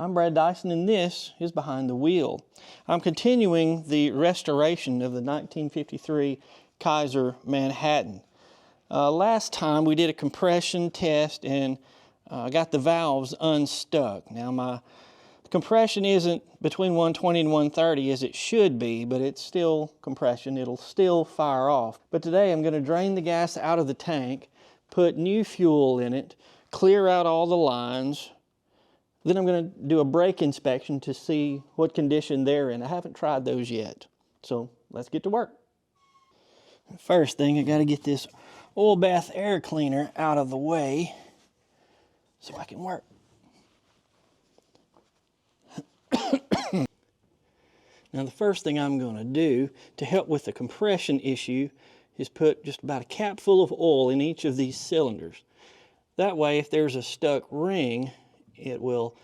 I'm Brad Dyson, and this is Behind the Wheel. I'm continuing the restoration of the 1953 Kaiser Manhattan. Last time we did a compression test and got the valves unstuck. Now my compression isn't between 120 and 130 as it should be, but it's still compression. It'll still fire off. But today I'm going to drain the gas out of the tank, put new fuel in it, clear out all the lines. Then I'm going to do a brake inspection to see what condition they're in. I haven't tried those yet. So let's get to work. First thing, I got to get this oil bath air cleaner out of the way so I can work. Now the first thing I'm going to do to help with the compression issue is put just about a cap full of oil in each of these cylinders. That way, if there's a stuck ring, it will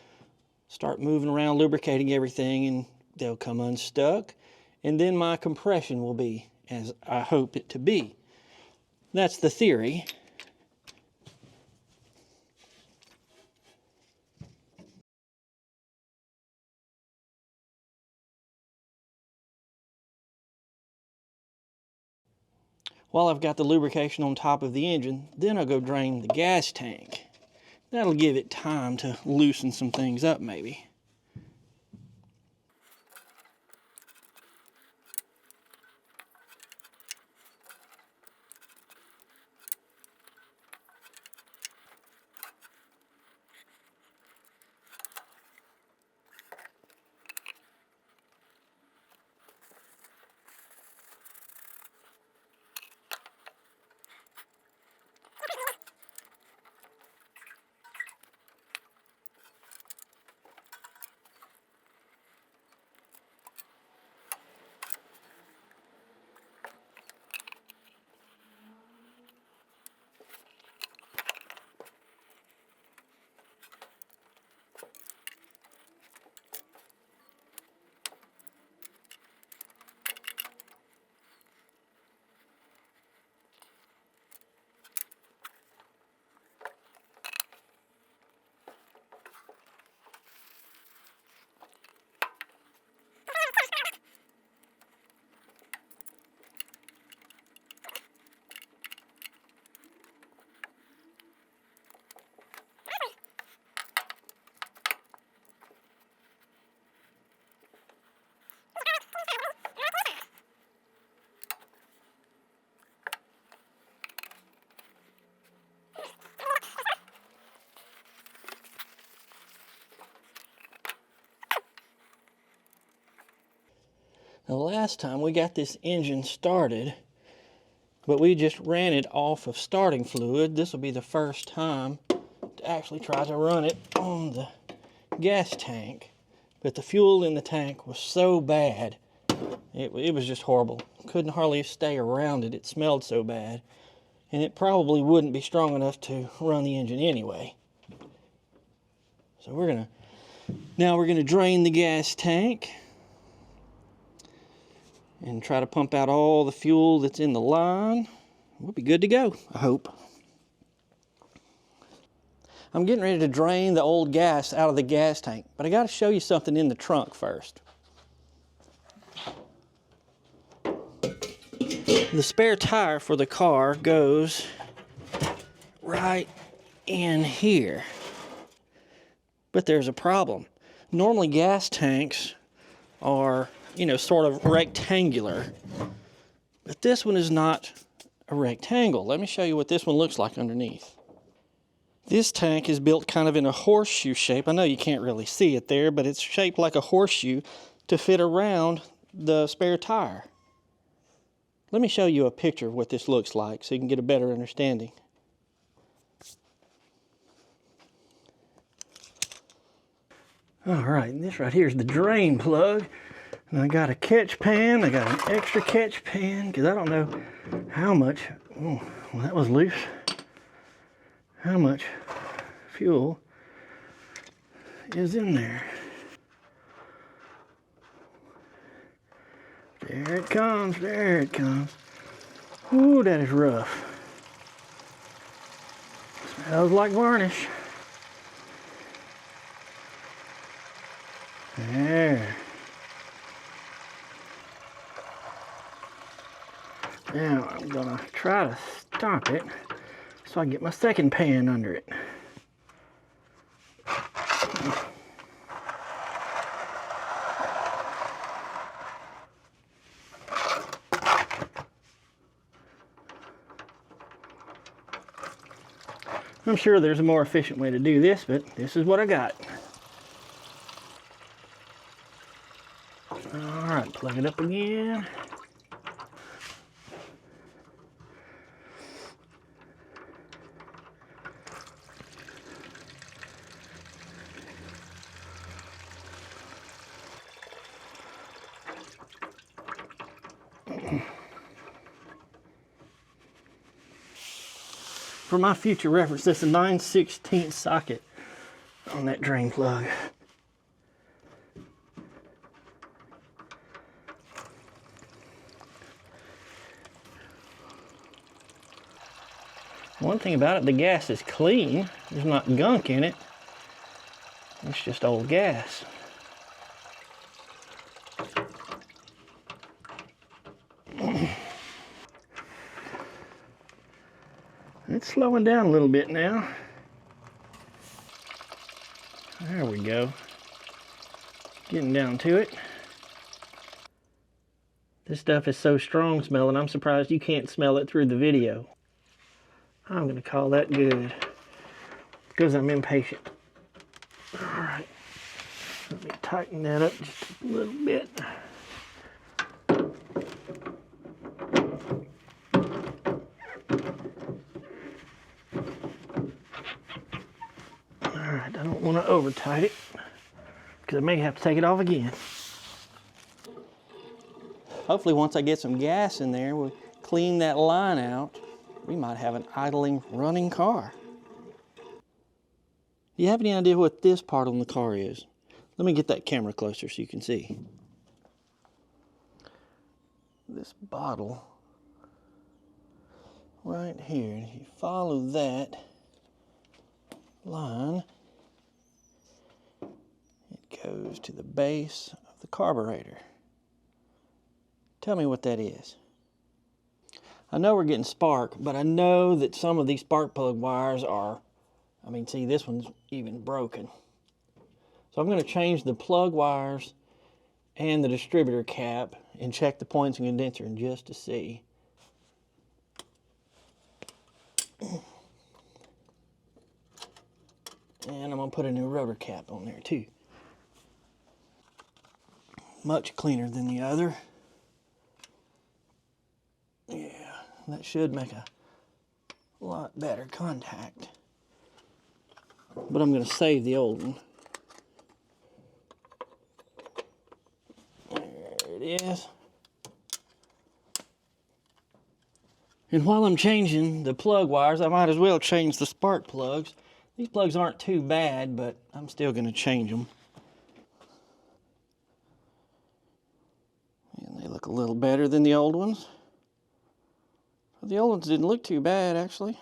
start moving around, lubricating everything, and they'll come unstuck. And then my compression will be as I hope it to be. That's the theory. While I've got the lubrication on top of the engine, then I'll go drain the gas tank. That'll give it time to loosen some things up maybe. Now last time we got this engine started, but we just ran it off of starting fluid. This will be the first time to actually try to run it on the gas tank. But the fuel in the tank was so bad, it was just horrible. Couldn't hardly stay around it. It smelled so bad. And it probably wouldn't be strong enough to run the engine anyway. So now we're gonna drain the gas tank and try to pump out all the fuel that's in the line. We'll be good to go, I hope. I'm getting ready to drain the old gas out of the gas tank, but I got to show you something in the trunk first. The spare tire for the car goes right in here. But there's a problem. Normally gas tanks are, sort of rectangular. But this one is not a rectangle. Let me show you what this one looks like underneath. This tank is built kind of in a horseshoe shape. I know you can't really see it there, but it's shaped like a horseshoe to fit around the spare tire. Let me show you a picture of what this looks like so you can get a better understanding. All right, this right here is the drain plug. And I got a catch pan. I got an extra catch pan because I don't know how much, well, that was loose, how much fuel is in there. There it comes, there it comes. Ooh, that is rough. Smells like varnish. There. Now I'm gonna try to stop it so I can get my second pan under it. I'm sure there's a more efficient way to do this, but this is what I got. All right, plug it up again. For my future reference, that's a 9/16 socket on that drain plug. One thing about it, the gas is clean. There's not gunk in it. It's just old gas. It's slowing down a little bit now. There we go. Getting down to it. This stuff is so strong smelling, I'm surprised you can't smell it through the video. I'm going to call that good because I'm impatient. All right, let me tighten that up just a little bit. All right, I don't want to over tight it because I may have to take it off again. Hopefully once I get some gas in there, we'll clean that line out. We might have an idling, running car. Do you have any idea what this part on the car is? Let me get that camera closer so you can see. This bottle right here, if you follow that line, it goes to the base of the carburetor. Tell me what that is. I know we're getting spark, but I know that some of these spark plug wires are, I mean, see, this one's even broken. So I'm going to change the plug wires and the distributor cap and check the points and condenser in just to see. And I'm going to put a new rotor cap on there too. Much cleaner than the other. Yeah, that should make a lot better contact. But I'm going to save the old one. There it is. And while I'm changing the plug wires, I might as well change the spark plugs. These plugs aren't too bad, but I'm still going to change them. And they look a little better than the old ones. The old ones didn't look too bad, actually.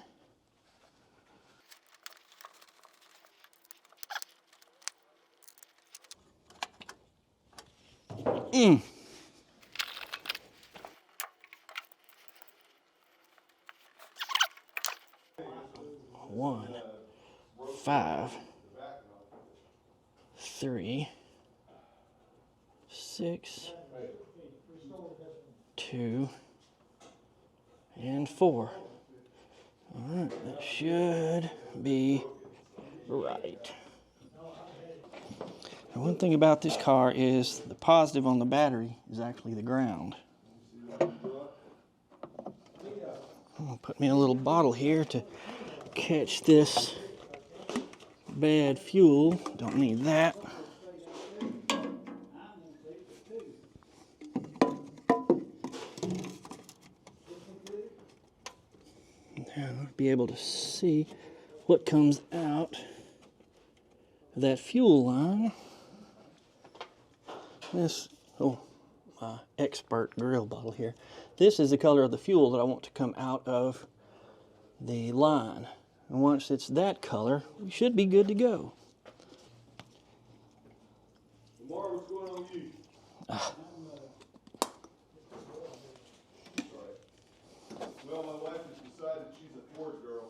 One, 5, 3, 6, 2, and 4. All right, that should be right. And one thing about this car is the positive on the battery is actually the ground. I'm gonna put me a little bottle here to catch this bad fuel. Don't need that. Now I'll be able to see what comes out of that fuel line. This, my expert grill bottle here. This is the color of the fuel that I want to come out of the line. And once it's that color, we should be good to go. The more Well, my wife has decided she's a Ford girl.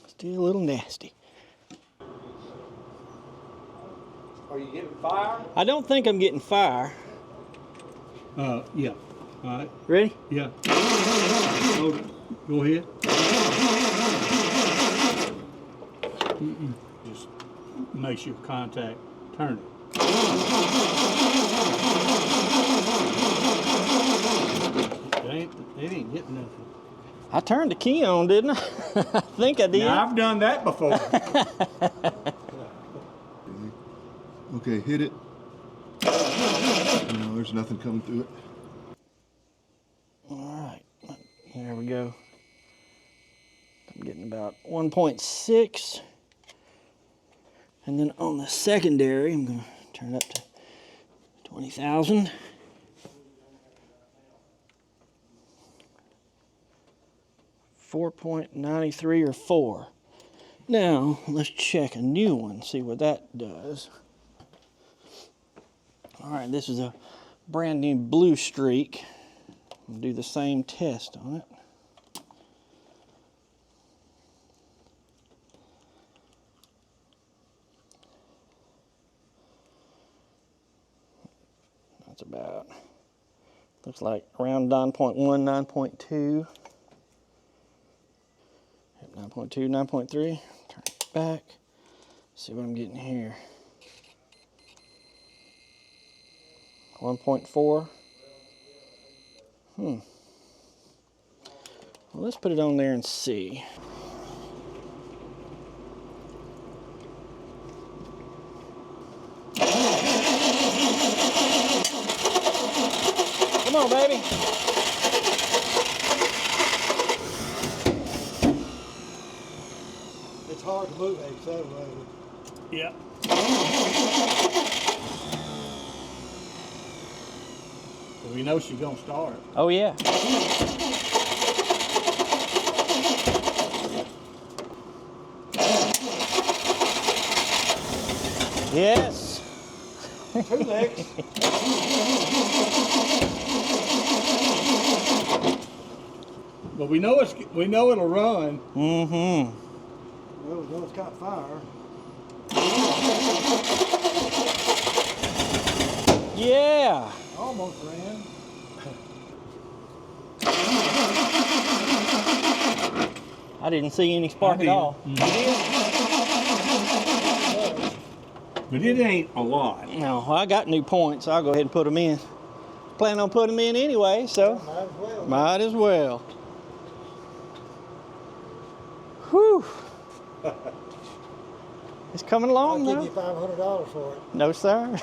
Still a little nasty. Are you getting fire? I don't think I'm getting fire. Yeah. All right. Ready? Yeah. Hold it. Go ahead. Just make sure contact. Turn it. It ain't hitting nothing. I turned the key on, didn't I? I think I did. Now, I've done that before. Okay, hit it. No, there's nothing coming through it. All right, there we go. I'm getting about 1.6. And then on the secondary, I'm gonna turn up to 20,000. 4.93 or 4. Now, let's check a new one, see what that does. All right, this is a brand new blue streak. I'll do the same test on it. That's about, looks like around 9.1, 9.2. 9.2, 9.3, turn it back, see what I'm getting here. 1.4. Well, let's put it on there and see. Come on, baby. It's hard to move an accelerator. Yeah. We know she's gonna start. Oh yeah. Yes. 2 legs. But we know it'll run. Mm-hmm. Well, we know it's got fire. Yeah. Almost ran. I didn't see any spark at all. But it ain't a lot. No, well, I got new points. I'll go ahead and put them in. Plan on putting them in anyway, so Might as well. might as well. Whew. It's coming I'll along give though. you $500 for it. No, sir.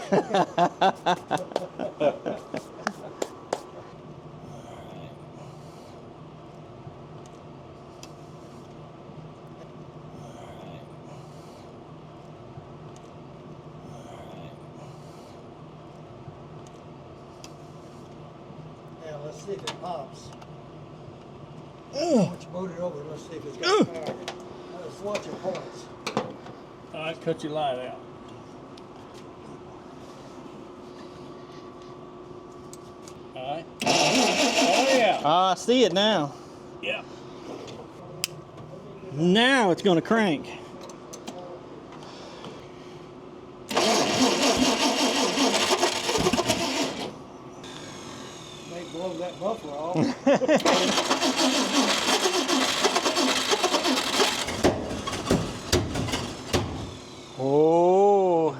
Now let's see if it pops. Once you move it over, let's see if it's got fire. Now let's watch your points. All right, cut your light out. All right. Oh yeah. I see it now. Yeah. Now it's going to crank. May blow that buffer off. Oh.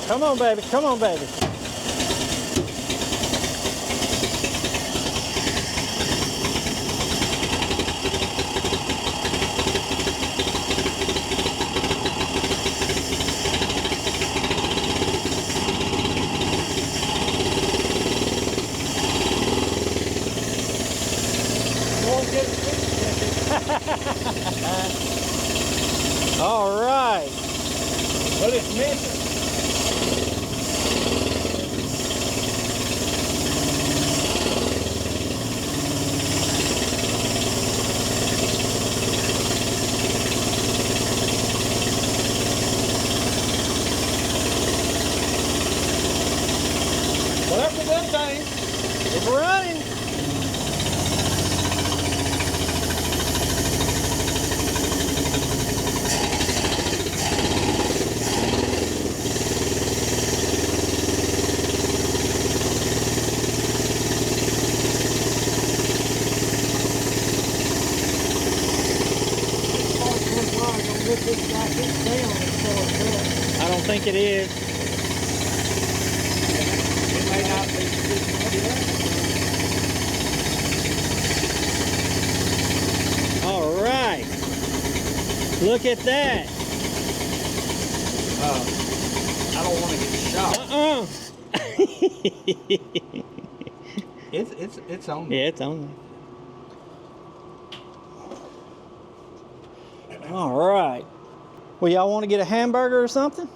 Come on, baby. Come on, baby. missing. Well, that's a good thing. It's running. I don't think it is. It may not be. All right. Look at that. I don't want to get shot. It's on. Yeah, it's on there. All right. Well, y'all want to get a hamburger or something?